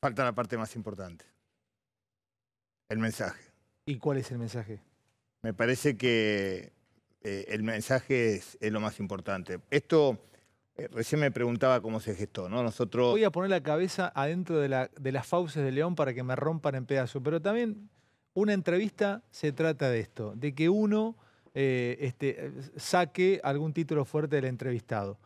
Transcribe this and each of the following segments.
Falta la parte más importante, el mensaje. ¿Y cuál es el mensaje? Me parece que el mensaje es lo más importante. Esto, recién me preguntaba cómo se gestó, ¿no? Nosotros... Voy a poner la cabeza adentro de las fauces de león para que me rompan en pedazos, pero también una entrevista se trata de esto, de que uno saque algún título fuerte del entrevistado.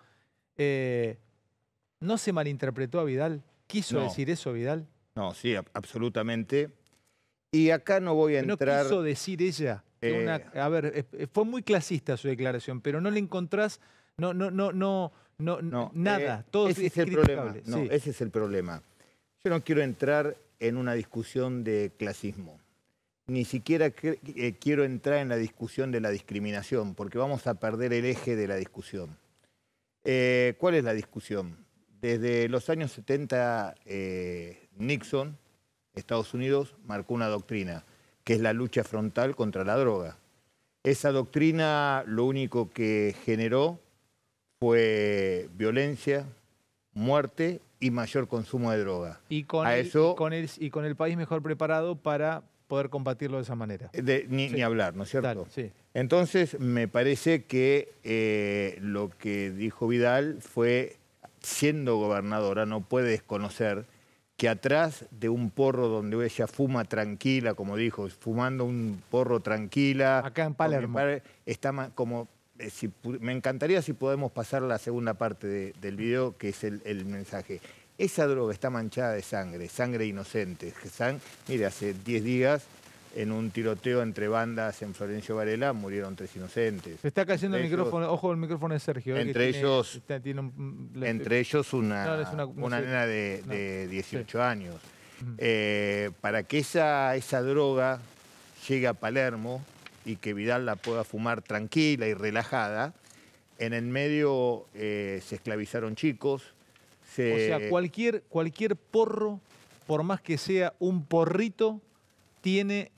¿No se malinterpretó a Vidal? ¿Quiso decir eso Vidal? No, sí, absolutamente. Y acá no voy a entrar... ¿No quiso decir ella? A ver, fue muy clasista su declaración, pero no le encontrás nada. Todo ese es el problema. criticable. No, Sí. ese es el problema. Yo no quiero entrar en una discusión de clasismo. Ni siquiera quiero entrar en la discusión de la discriminación, porque vamos a perder el eje de la discusión. ¿Cuál es la discusión? Desde los años 70, Nixon, Estados Unidos, marcó una doctrina, que es la lucha frontal contra la droga. Esa doctrina lo único que generó fue violencia, muerte y mayor consumo de droga. Y con el país mejor preparado para poder combatirlo de esa manera. Ni hablar, ¿no es cierto? Dale, sí. Entonces, me parece que lo que dijo Vidal fue, siendo gobernadora, no puede desconocer que atrás de un porro donde ella fuma tranquila, como dijo, fumando un porro tranquila... Acá en Palermo. Está como... me encantaría si podemos pasar la segunda parte del video, que es el mensaje. Esa droga está manchada de sangre, sangre inocente. Mire, hace 10 días, en un tiroteo entre bandas en Florencio Varela, murieron 3 inocentes. Se está cayendo el micrófono, ojo el micrófono de Sergio. Entre ellos una nena de 18 años. Para que esa droga llegue a Palermo y que Vidal la pueda fumar tranquila y relajada, en el medio se esclavizaron chicos. O sea, cualquier porro, por más que sea un porrito, tiene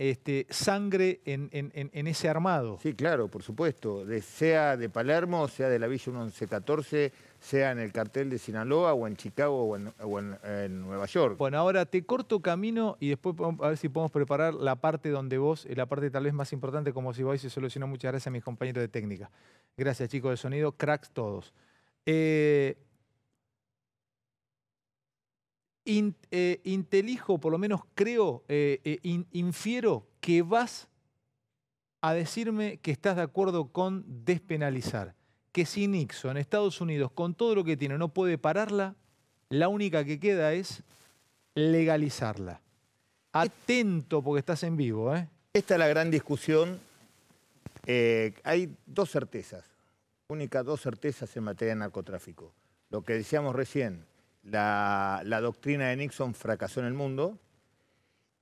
sangre en ese armado. Sí, claro, por supuesto. Sea de Palermo, sea de la Villa 1114, sea en el cartel de Sinaloa, o en Chicago, o en Nueva York. Bueno, ahora te corto camino y después a ver si podemos preparar la parte donde vos, la parte tal vez más importante, como si vos se solucionó. Muchas gracias a mis compañeros de técnica. Gracias, chicos de sonido, cracks todos. Intelijo, por lo menos creo, infiero que vas a decirme que estás de acuerdo con despenalizar. Que si Nixon, Estados Unidos, con todo lo que tiene, no puede pararla, la única que queda es legalizarla. Atento porque estás en vivo, ¿eh? Esta es la gran discusión. Hay dos certezas, únicas dos certezas en materia de narcotráfico. Lo que decíamos recién, la doctrina de Nixon fracasó en el mundo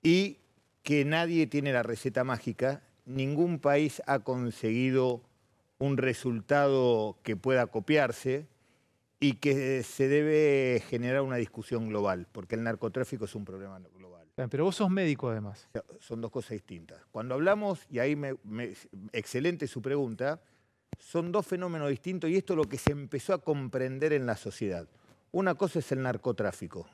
y que nadie tiene la receta mágica. Ningún país ha conseguido un resultado que pueda copiarse y que se debe generar una discusión global, porque el narcotráfico es un problema global. Pero vos sos médico además. Son dos cosas distintas. Cuando hablamos, y ahí excelente su pregunta, son dos fenómenos distintos y esto es lo que se empezó a comprender en la sociedad. Una cosa es el narcotráfico,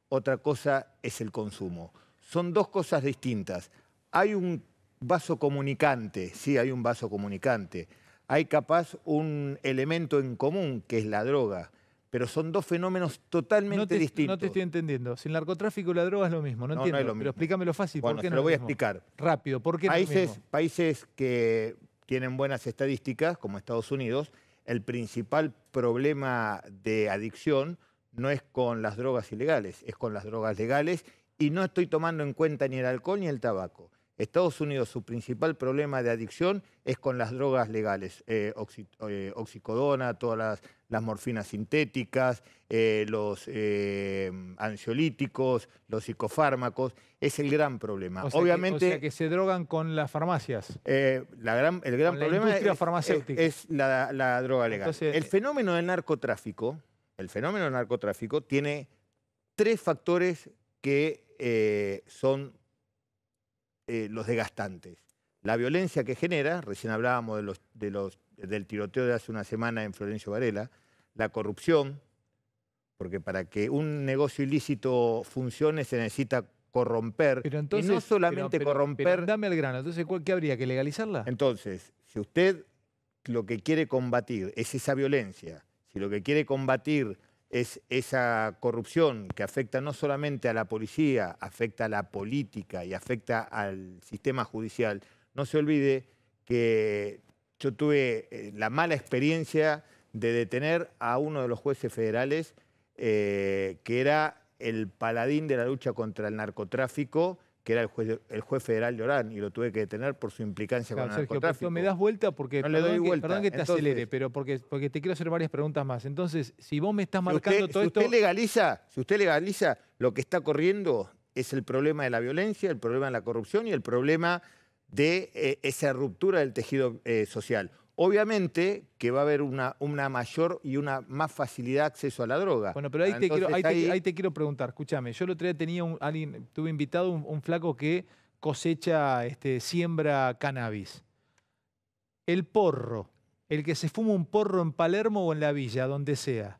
otra cosa es el consumo. Son dos cosas distintas. Hay un vaso comunicante, sí, hay un vaso comunicante. Hay capaz un elemento en común, que es la droga, pero son dos fenómenos totalmente distintos. No te estoy entendiendo. Si el narcotráfico y la droga es lo mismo, no entiendo. No es lo mismo. Pero explícamelo fácil. Bueno, ¿por qué te no lo voy a mismo? explicar. Rápido, ¿por qué no es lo mismo? Países que tienen buenas estadísticas, como Estados Unidos, el principal problema de adicción no es con las drogas ilegales, es con las drogas legales, y no estoy tomando en cuenta ni el alcohol ni el tabaco. Estados Unidos, su principal problema de adicción es con las drogas legales, oxicodona, todas las morfinas sintéticas, los ansiolíticos, los psicofármacos, es el gran problema. Obviamente, o sea que se drogan con las farmacias. El gran problema es la droga legal. Entonces, el fenómeno del narcotráfico tiene tres factores que son los desgastantes. La violencia que genera, recién hablábamos del tiroteo de hace una semana en Florencio Varela, la corrupción, porque para que un negocio ilícito funcione se necesita corromper, Pero entonces, y no solamente pero corromper. dame al grano. Entonces, ¿qué habría? ¿Que legalizarla? Entonces, si usted lo que quiere combatir es esa violencia, si lo que quiere combatir es esa corrupción que afecta no solamente a la policía, afecta a la política y afecta al sistema judicial, no se olvide que yo tuve la mala experiencia de detener a uno de los jueces federales que era el paladín de la lucha contra el narcotráfico, que era el juez federal de Orán, y lo tuve que detener por su implicancia Claro, con el Sergio, narcotráfico. me das vuelta porque, no le doy vuelta. Perdón que te Entonces, acelere, pero porque te quiero hacer varias preguntas más. Entonces, si vos me estás marcando todo esto... Si usted legaliza, lo que está corriendo es el problema de la violencia, el problema de la corrupción y el problema de esa ruptura del tejido social. Obviamente que va a haber una mayor y una más facilidad de acceso a la droga. Bueno, pero ahí te quiero preguntar, escúchame, yo el otro día tenía tuve invitado un flaco que cosecha, siembra cannabis. El porro, el que se fuma un porro en Palermo o en la villa, donde sea.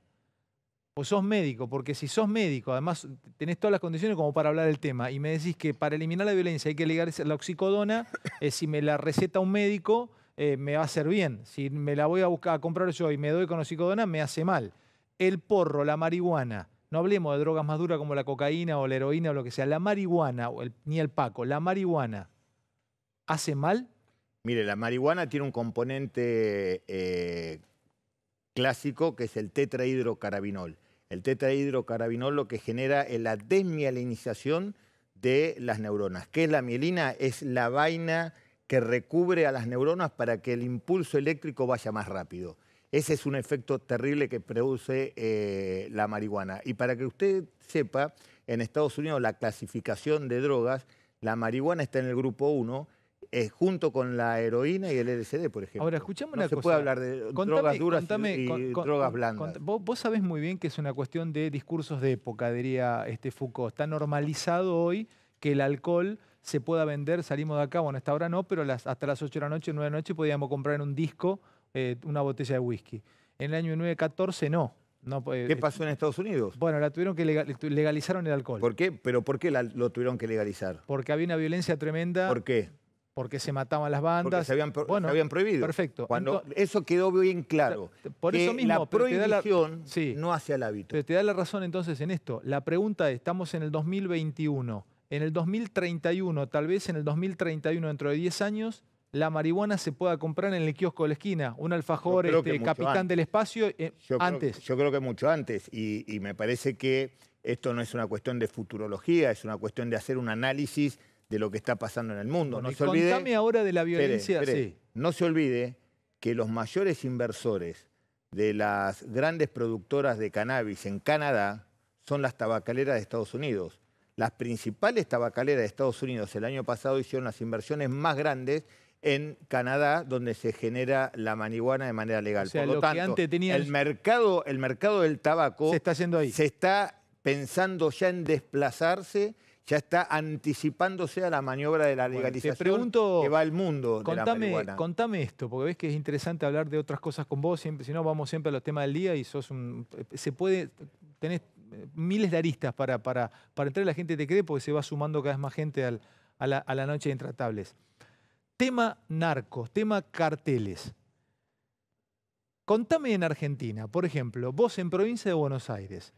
O sos médico, porque si sos médico, además tenés todas las condiciones como para hablar del tema, y me decís que para eliminar la violencia hay que legalizar la oxicodona, si me la receta un médico, me va a hacer bien. Si me la voy a buscar a comprar yo y me doy con oxicodona, me hace mal. El porro, la marihuana, no hablemos de drogas más duras como la cocaína o la heroína o lo que sea, la marihuana, ni el paco, la marihuana, ¿hace mal? Mire, la marihuana tiene un componente clásico que es el tetrahidrocarabinol. El tetrahidrocarabinol lo que genera es la desmielinización de las neuronas. ¿Qué es la mielina? Es la vaina que recubre a las neuronas para que el impulso eléctrico vaya más rápido. Ese es un efecto terrible que produce la marihuana. Y para que usted sepa, en Estados Unidos la clasificación de drogas, la marihuana está en el grupo 1, junto con la heroína y el LSD, por ejemplo. Ahora, escuchame una cosa. No se puede hablar de drogas duras y drogas blandas. Vos sabés muy bien que es una cuestión de discursos de época, diría Foucault. Está normalizado hoy que el alcohol se pueda vender, salimos de acá, bueno, hasta ahora no, pero hasta las 8 de la noche, 9 de la noche podíamos comprar en un disco una botella de whisky. En el año 1914 no. ¿Qué pasó en Estados Unidos? Bueno, la tuvieron que legalizaron el alcohol. ¿Por qué? ¿Pero por qué lo tuvieron que legalizar? Porque había una violencia tremenda. ¿Por qué? Porque se mataban las bandas. Porque se habían prohibido. Perfecto. Eso quedó bien claro. Por eso mismo, la prohibición sí, no hace al hábito. Pero te da la razón entonces en esto. La pregunta es, estamos en el 2021. En el 2031, tal vez en el 2031, dentro de 10 años, la marihuana se pueda comprar en el kiosco de la esquina. Un alfajor capitán del espacio antes. Yo creo que mucho antes. Y me parece que esto no es una cuestión de futurología, es una cuestión de hacer un análisis de lo que está pasando en el mundo. Bueno, no se olvide, contame ahora de la violencia. Espere. Sí. No se olvide que los mayores inversores de las grandes productoras de cannabis en Canadá son las tabacaleras de Estados Unidos. Las principales tabacaleras de Estados Unidos el año pasado hicieron las inversiones más grandes en Canadá, donde se genera la marihuana de manera legal. O sea, por lo tanto, que antes tenían... el mercado del tabaco se está yendo ahí. Se está pensando ya en desplazarse, ya está anticipándose a la maniobra de la legalización que va al mundo de la marihuana. Contame esto, porque ves que es interesante hablar de otras cosas con vos, siempre, si no vamos siempre a los temas del día y tenés miles de aristas para entrar, la gente te cree porque se va sumando cada vez más gente a la noche de Intratables. Tema narcos, tema carteles. Contame en Argentina, por ejemplo, vos en provincia de Buenos Aires,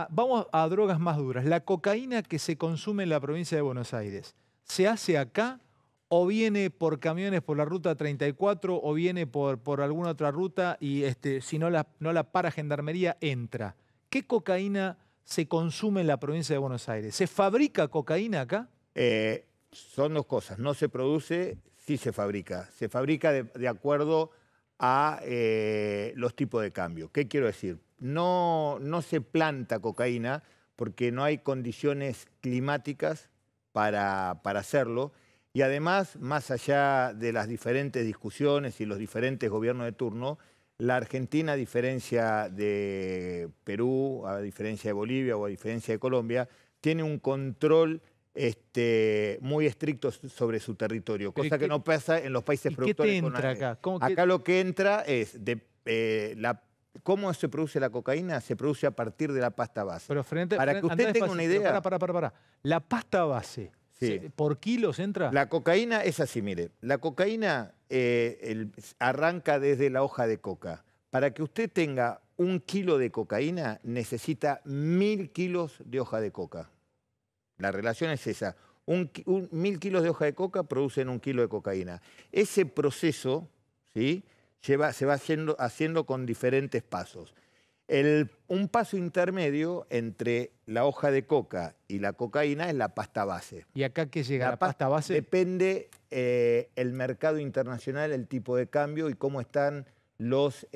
vamos a drogas más duras, la cocaína que se consume en la provincia de Buenos Aires, ¿se hace acá o viene por camiones por la ruta 34 o viene por alguna otra ruta y si no la para Gendarmería entra? ¿Qué cocaína se consume en la provincia de Buenos Aires? ¿Se fabrica cocaína acá? Son dos cosas, no se produce, sí se fabrica. Se fabrica de acuerdo a los tipos de cambio. ¿Qué quiero decir? No se planta cocaína porque no hay condiciones climáticas para hacerlo y además, más allá de las diferentes discusiones y los diferentes gobiernos de turno, la Argentina, a diferencia de Perú, a diferencia de Bolivia o a diferencia de Colombia, tiene un control muy estricto sobre su territorio, cosa que no pasa en los países productores. ¿Qué te entra acá? Acá lo que entra es ¿Cómo se produce la cocaína? Se produce a partir de la pasta base. Pero Para que usted tenga una idea... Para. La pasta base, Sí. ¿por kilos entra? La cocaína es así, mire. La cocaína arranca desde la hoja de coca. Para que usted tenga 1 kilo de cocaína, necesita 1000 kilos de hoja de coca. La relación es esa. 1000 kilos de hoja de coca producen 1 kilo de cocaína. Ese proceso, ¿sí?, se va haciendo con diferentes pasos. Un paso intermedio entre la hoja de coca y la cocaína es la pasta base. ¿Y acá qué llega? ¿La pasta base? Depende el mercado internacional, el tipo de cambio y cómo están los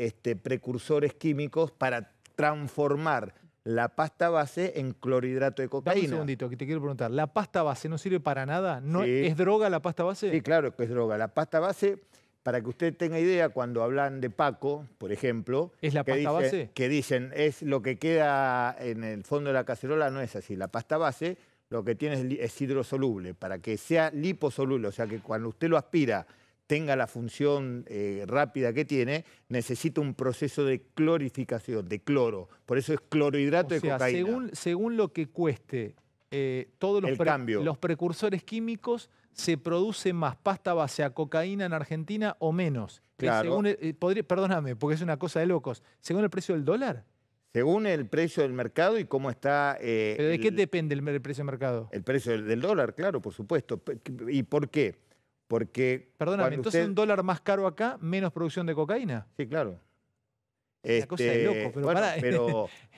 precursores químicos para transformar la pasta base en clorhidrato de cocaína. Dame un segundito, que te quiero preguntar. ¿La pasta base no sirve para nada? ¿No Sí. ¿Es droga la pasta base? Sí, claro que es droga. La pasta base, para que usted tenga idea, cuando hablan de Paco, por ejemplo... ¿Es la pasta base? Que dicen, es lo que queda en el fondo de la cacerola, no es así. La pasta base lo que tiene es hidrosoluble. Para que sea liposoluble, o sea que cuando usted lo aspira tenga la función rápida que tiene, necesita un proceso de clorificación, de cloro. Por eso es clorhidrato de cocaína. Según lo que cueste todos los precursores químicos, ¿se produce más pasta base a cocaína en Argentina o menos? Claro. Perdóname, porque es una cosa de locos. ¿Según el precio del dólar? Según el precio del mercado y cómo está... ¿Pero de qué depende el precio del mercado? El precio del dólar, claro, por supuesto. ¿Y por qué? Porque... Perdóname, entonces un dólar más caro acá, menos producción de cocaína. Sí, claro. Es una cosa de loco, pero bueno, pará.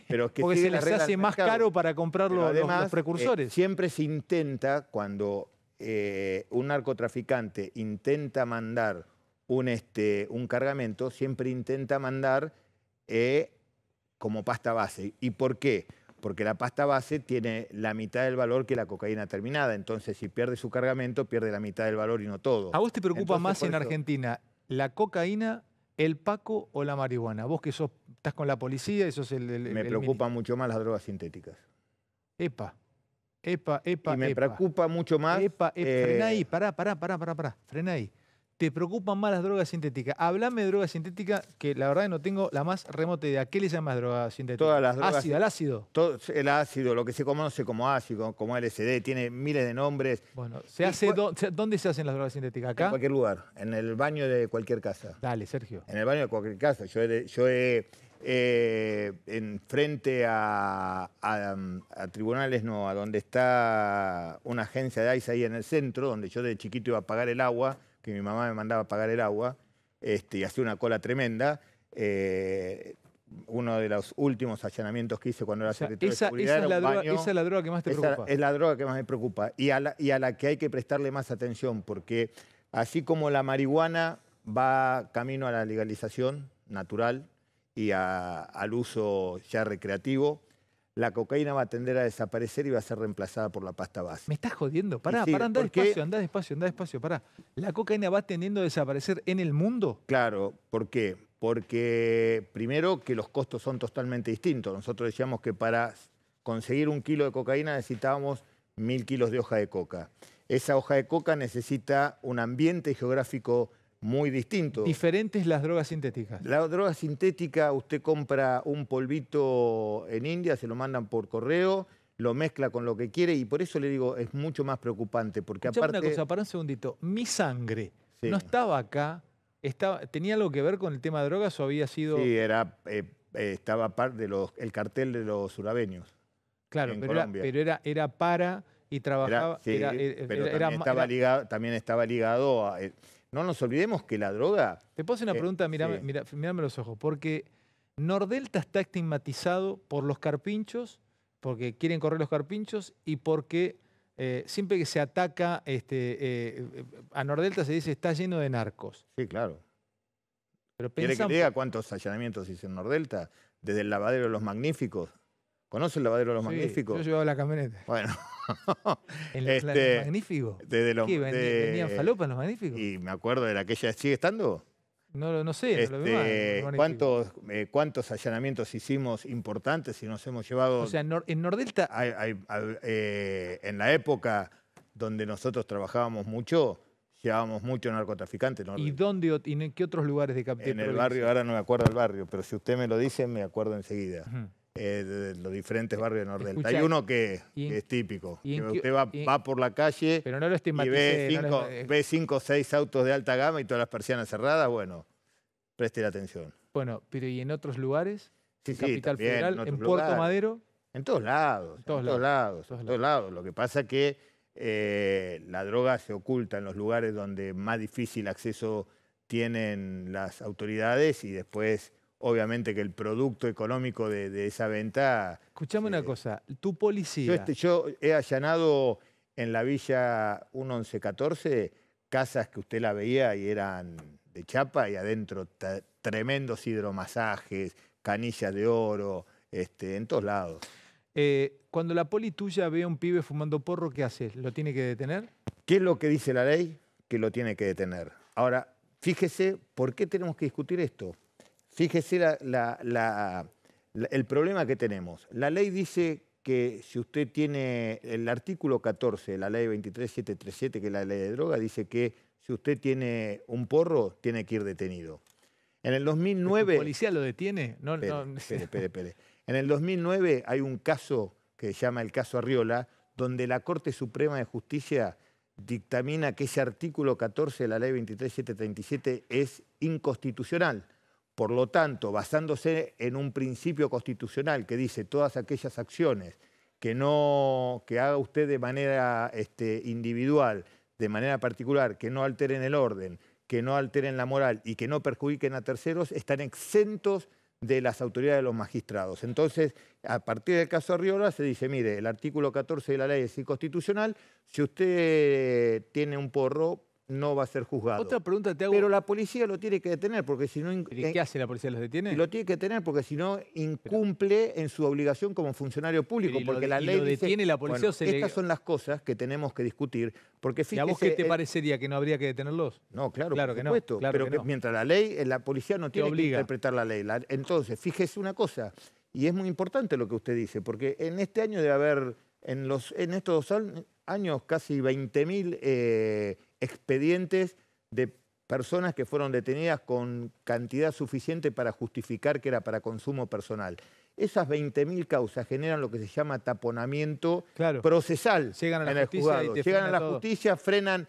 pero que porque se les hace más caro para comprar los precursores. Siempre se intenta, cuando un narcotraficante intenta mandar un cargamento, siempre intenta mandar como pasta base. ¿Y por qué? Porque la pasta base tiene la mitad del valor que la cocaína terminada. Entonces, si pierde su cargamento, pierde la mitad del valor y no todo. ¿A vos te preocupa más en Argentina la cocaína, el paco o la marihuana? Vos que estás con la policía y sos Me preocupan mucho más las drogas sintéticas. Epa. Y me preocupa mucho más... Frená ahí, pará. Frená ahí. ¿Te preocupan más las drogas sintéticas? Hablame de drogas sintéticas, que la verdad que no tengo la más remota idea. ¿Qué le llamas drogas sintéticas? Todas las drogas. ¿Ácido? ¿El ácido? Todo, el ácido, lo que se conoce como ácido, como LSD, tiene miles de nombres. Bueno, ¿dónde se hacen las drogas sintéticas? ¿Acá? En cualquier lugar, en el baño de cualquier casa. Dale, Sergio. En el baño de cualquier casa. Yo he en frente a tribunales, no, a donde está una agencia de ICE ahí en el centro, donde yo de chiquito iba a pagar el agua, que mi mamá me mandaba a pagar el agua, y hacía una cola tremenda. Uno de los últimos allanamientos que hice cuando era secretario de Seguridad era un baño. Esa es la droga que más te preocupa. Es la droga que más me preocupa y a la que hay que prestarle más atención, porque así como la marihuana va camino a la legalización natural y al uso ya recreativo, la cocaína va a tender a desaparecer y va a ser reemplazada por la pasta base. ¿Me estás jodiendo? Pará, anda despacio, pará. ¿La cocaína va tendiendo a desaparecer en el mundo? Claro, ¿por qué? Porque primero que los costos son totalmente distintos. Nosotros decíamos que para conseguir 1 kilo de cocaína necesitábamos 1000 kilos de hoja de coca. Esa hoja de coca necesita un ambiente geográfico muy distinto. Diferentes las drogas sintéticas. La droga sintética, usted compra un polvito en India, se lo mandan por correo, lo mezcla con lo que quiere y por eso le digo, es mucho más preocupante. Porque aparte... una cosa, para un segundito. Mi sangre no estaba acá, ¿tenía algo que ver con el tema de drogas o había sido...? Sí, estaba parte del cartel de los surabeños. Claro, pero era para y trabajaba... También estaba ligado a... No nos olvidemos que la droga... Te puedo hacer una pregunta, mirame los ojos, porque Nordelta está estigmatizado por los carpinchos, porque quieren correr los carpinchos y porque siempre que se ataca a Nordelta se dice está lleno de narcos. Sí, claro. Pero ¿Quiere que le diga cuántos allanamientos hice en Nordelta? Desde el lavadero de los Magníficos. ¿Conoce el lavadero de los Magníficos? Yo llevaba la camioneta. Bueno. ¿En los Magníficos? ¿Venían falopas en los Magníficos? Y me acuerdo de aquella... ¿Sigue estando? No sé, no lo veo más. ¿Cuántos allanamientos hicimos importantes y nos hemos llevado? O sea, en Nordelta... En la época donde nosotros trabajábamos mucho, llevábamos muchos narcotraficantes. ¿No? ¿Y dónde y en qué otros lugares de capital? En el barrio, ahora no me acuerdo el barrio, pero si usted me lo dice, me acuerdo enseguida. Ujú. De los diferentes barrios de Nordelta. Escuchá, Hay uno que y en- es típico. y en Que qué- usted va por la calle Pero no lo y estigmaticé. ve 5 o 6 autos de alta gama y todas las persianas cerradas. Bueno, preste la atención. Bueno, pero ¿y en otros lugares? Sí, ¿En sí, Capital también, Federal? en ¿En otros Puerto lugares. Madero? En todos lados, todos en todos lados, lados, en todos lados. Lo que pasa es que la droga se oculta en los lugares donde más difícil acceso tienen las autoridades y después, obviamente, que el producto económico de esa venta... Escuchame una cosa, tu policía... Yo he allanado en la Villa 1114 casas que usted la veía y eran de chapa y adentro tremendos hidromasajes, canillas de oro, en todos lados. Cuando la poli tuya ve a un pibe fumando porro, ¿qué hace? ¿Lo tiene que detener? ¿Qué es lo que dice la ley? Que lo tiene que detener. Ahora, fíjese, ¿por qué tenemos que discutir esto? Fíjese el problema que tenemos. La ley dice que si usted tiene el artículo 14 de la ley 23737, que es la ley de droga, dice que si usted tiene un porro, tiene que ir detenido. En el 2009... ¿El policía lo detiene? No, Espere. En el 2009 hay un caso que se llama el caso Arriola, donde la Corte Suprema de Justicia dictamina que ese artículo 14 de la ley 23737 es inconstitucional. Por lo tanto, basándose en un principio constitucional que dice todas aquellas acciones que haga usted de manera individual, de manera particular, que no alteren el orden, que no alteren la moral y que no perjudiquen a terceros, están exentos de las autoridades de los magistrados. Entonces, a partir del caso Arriola se dice, mire, el artículo 14 de la ley es inconstitucional, si usted tiene un porro, no va a ser juzgado. Otra pregunta te hago. Pero la policía lo tiene que detener, porque si no... ¿Qué hace la policía? ¿Los detiene? Y lo tiene que detener porque si no incumple en su obligación como funcionario público, porque la ley lo detiene dice, la policía bueno, o se le... estas son las cosas que tenemos que discutir, porque ¿Y fíjese... a vos qué te parecería? ¿Que no habría que detenerlos? No, claro, Claro por que no, supuesto, claro pero que que no. mientras la policía no tiene que obliga. interpretar la ley. Entonces, fíjese una cosa, y es muy importante lo que usted dice, porque en este año debe haber, en estos 2 años, casi 20.000 expedientes de personas que fueron detenidas con cantidad suficiente para justificar que era para consumo personal. Esas 20.000 causas generan lo que se llama taponamiento procesal. Llegan a la en el justicia juzgado. y te Llegan a la todo. justicia, frenan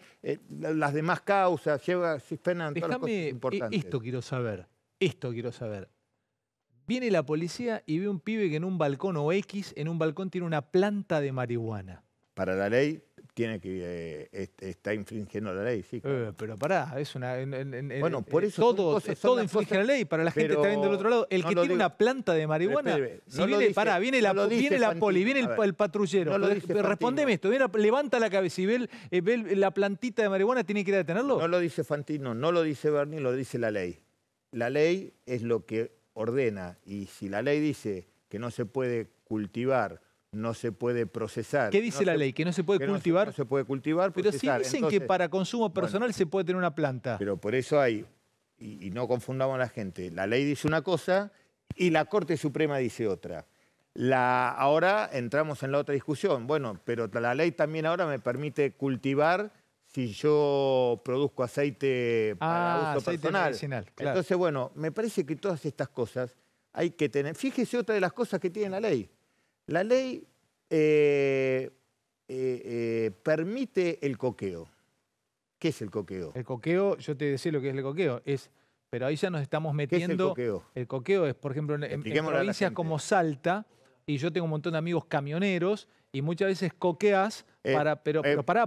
las demás causas, frenan todas las cosas importantes. Esto quiero saber. Viene la policía y ve un pibe que en un balcón o X, en un balcón tiene una planta de marihuana. Para la ley tiene que está infringiendo la ley, sí. Claro. Pero pará, es una... bueno, por eso todo infringe la ley. Para la gente que está viendo del otro lado, el que tiene una planta de marihuana, viene la poli, viene el patrullero. Respondeme esto, levanta la cabeza y ve la plantita de marihuana, ¿tiene que ir a detenerlo? No lo dice Fantino, no lo dice Berni, lo dice la ley. La ley es lo que ordena, y si la ley dice que no se puede cultivar, no se puede procesar. ¿Qué dice la ley? ¿Que no se puede cultivar? No se puede cultivar, pero sí procesar. dicen que para consumo personal se puede tener una planta. Pero por eso hay, y no confundamos a la gente, la ley dice una cosa y la Corte Suprema dice otra. Ahora entramos en la otra discusión. Bueno, pero la ley también ahora me permite cultivar si yo produzco aceite para uso personal. Medicinal, claro. Entonces, bueno, me parece que todas estas cosas hay que tener. Fíjese otra de las cosas que tiene la ley. La ley permite el coqueo. ¿Qué es el coqueo? El coqueo, yo te decía lo que es el coqueo, pero ahí ya nos estamos metiendo... ¿Qué es el coqueo? El coqueo es, por ejemplo, en provincias como Salta, y yo tengo un montón de amigos camioneros, y muchas veces coqueas pero pará,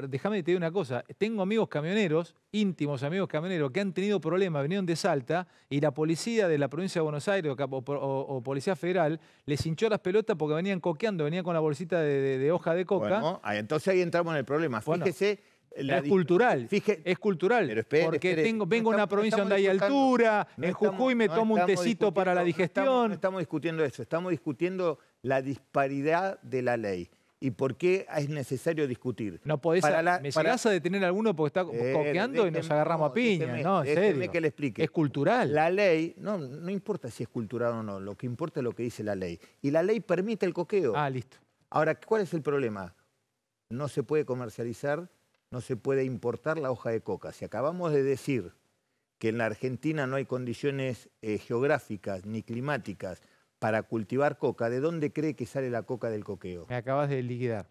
déjame te digo una cosa. Tengo amigos camioneros, íntimos amigos camioneros, que han tenido problemas, vinieron de Salta, y la policía de la provincia de Buenos Aires o Policía Federal les hinchó las pelotas porque venían coqueando, venían con la bolsita de hoja de coca. Bueno, entonces ahí entramos en el problema. Fíjese... Es cultural, porque vengo a una provincia donde hay altura, en Jujuy me tomo un tecito para la digestión. No estamos discutiendo eso, estamos discutiendo la disparidad de la ley y por qué es necesario discutir. No podés, me llegás a detener a alguno porque está coqueando y nos agarramos a piña, no, en serio. Que le explique. Es cultural. La ley, no importa si es cultural o no, lo que importa es lo que dice la ley. Y la ley permite el coqueo. Listo. Ahora, ¿cuál es el problema? No se puede comercializar no se puede importar la hoja de coca. Si acabamos de decir que en la Argentina no hay condiciones geográficas ni climáticas para cultivar coca, ¿de dónde cree que sale la coca del coqueo? Me acabas de liquidar.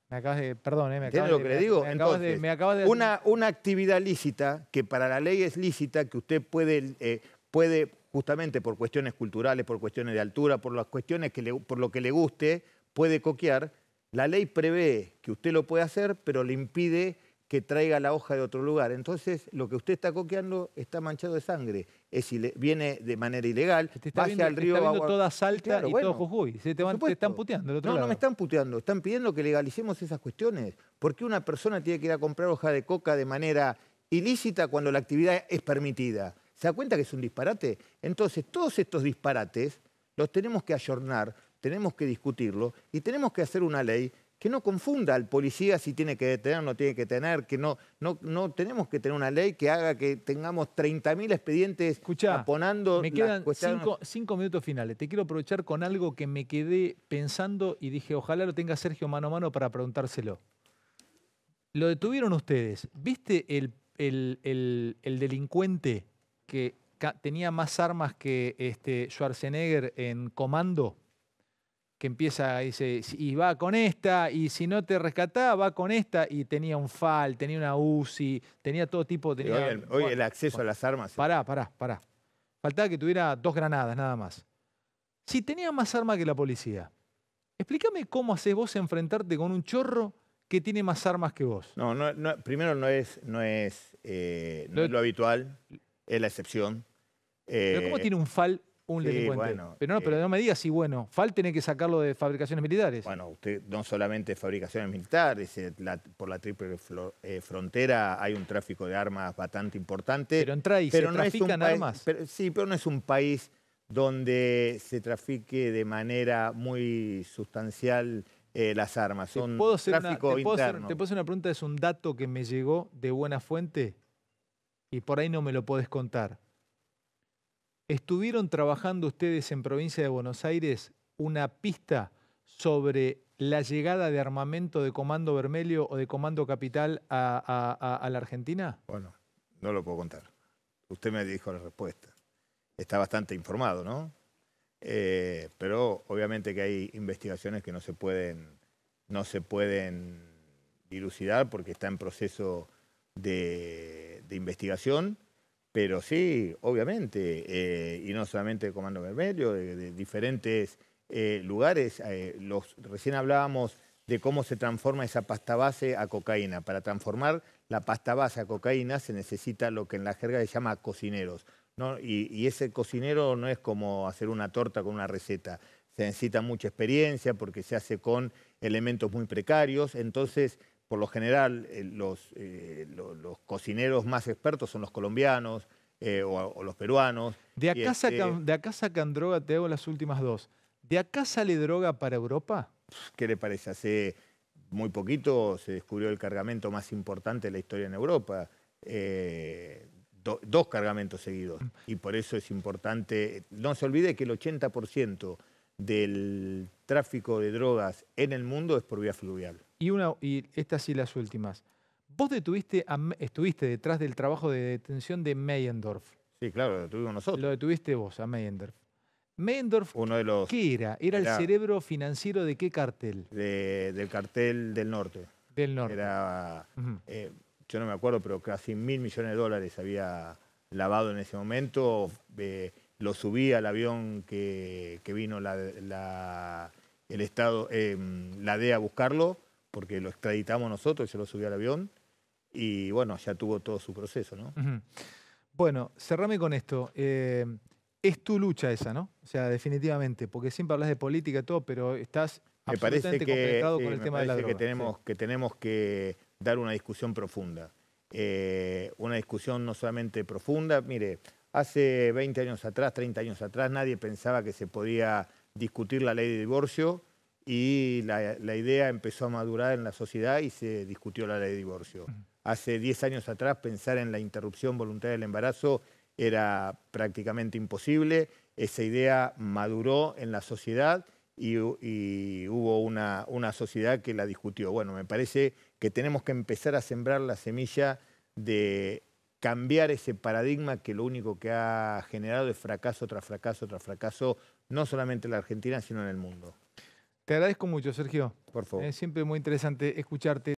Me acabas de, perdón, me ¿Entiende acabas lo que le digo? de, me acabas de, Una actividad lícita, que para la ley es lícita, que usted puede justamente por cuestiones culturales, por cuestiones de altura, por las cuestiones por lo que le guste, puede coquear. La ley prevé que usted lo puede hacer, pero le impide que traiga la hoja de otro lugar. Entonces, lo que usted está coqueando está manchado de sangre. Viene de manera ilegal, vaya al río. Te está viendo toda Salta claro, y bueno, todo Jujuy. Te están puteando del otro no, lado. no me están puteando, están pidiendo que legalicemos esas cuestiones. ¿Por qué una persona tiene que ir a comprar hoja de coca de manera ilícita cuando la actividad es permitida? ¿Se da cuenta que es un disparate? Entonces, todos estos disparates los tenemos que ayornar, tenemos que discutirlo y tenemos que hacer una ley que no confunda al policía si tiene que detener o no tiene que detener, que no tenemos que tener una ley que haga que tengamos 30.000 expedientes taponando me quedan 5 minutos finales. Te quiero aprovechar con algo que me quedé pensando y dije, ojalá lo tenga Sergio mano a mano para preguntárselo. Lo detuvieron ustedes. ¿Viste el delincuente que tenía más armas que Schwarzenegger en Comando? Que empieza, dice, y va con esta, y si no te rescatá, va con esta, y tenía un FAL, tenía una UCI, tenía todo tipo... Hoy el acceso a las armas... Pará. Faltaba que tuviera 2 granadas, nada más. Si tenía más armas que la policía, explícame cómo haces vos enfrentarte con un chorro que tiene más armas que vos. Primero no es lo habitual, es la excepción. Pero ¿cómo tiene un FAL un delincuente? Bueno, pero no me digas si, bueno, FAL tiene que sacarlo de fabricaciones militares. Bueno, usted no solamente fabricaciones militares, por la triple frontera hay un tráfico de armas bastante importante. Pero entra y se trafican armas. Sí, pero no es un país donde se trafique de manera muy sustancial las armas. Son tráfico interno. ¿Te puedo hacer una pregunta? Es un dato que me llegó de buena fuente y por ahí no me lo podés contar. ¿Estuvieron trabajando ustedes en provincia de Buenos Aires una pista sobre la llegada de armamento de Comando Vermelho o de Comando Capital a la Argentina? Bueno, no lo puedo contar. Usted me dijo la respuesta. Está bastante informado, ¿no? Pero obviamente que hay investigaciones que no se pueden dilucidar porque está en proceso de investigación. Pero sí, obviamente, y no solamente de Comando Vermelho, de diferentes lugares. Recién hablábamos de cómo se transforma esa pasta base a cocaína. Para transformar la pasta base a cocaína se necesita lo que en la jerga se llama cocineros, ¿no? Y ese cocinero no es como hacer una torta con una receta. Se necesita mucha experiencia porque se hace con elementos muy precarios. Entonces, por lo general, los cocineros más expertos son los colombianos o los peruanos. De acá sacan droga, te hago las últimas 2. ¿De acá sale droga para Europa? ¿Qué le parece? Hace muy poquito se descubrió el cargamento más importante de la historia en Europa. 2 cargamentos seguidos. Y por eso es importante. No se olvide que el 80% del tráfico de drogas en el mundo es por vía fluvial. Y estas sí las últimas. Vos estuviste detrás del trabajo de detención de Meyendorff. Sí, claro, lo detuvimos nosotros. Lo detuviste vos, a Meyendorff. Meyendorff, ¿qué era? ¿Era el cerebro financiero de qué cartel? Del cartel del norte. Del norte. Era, yo no me acuerdo, pero casi $1.000 millones había lavado en ese momento. Lo subí al avión que vino la DEA a buscarlo, porque lo extraditamos nosotros, yo lo subí al avión. Y bueno, ya tuvo todo su proceso, ¿no? Bueno, cerrame con esto. Es tu lucha esa, ¿no? O sea, definitivamente, porque siempre hablas de política y todo, pero estás absolutamente compenetrado con el tema de la droga. Que tenemos que dar una discusión profunda. Una discusión no solamente profunda. Mire, hace 20 años atrás, 30 años atrás, nadie pensaba que se podía discutir la ley de divorcio y la idea empezó a madurar en la sociedad y se discutió la ley de divorcio. Hace 10 años atrás pensar en la interrupción voluntaria del embarazo era prácticamente imposible. Esa idea maduró en la sociedad y hubo una sociedad que la discutió. Bueno, me parece que tenemos que empezar a sembrar la semilla de cambiar ese paradigma que lo único que ha generado es fracaso tras fracaso tras fracaso, no solamente en la Argentina, sino en el mundo. Te agradezco mucho, Sergio. Por favor. Es siempre muy interesante escucharte.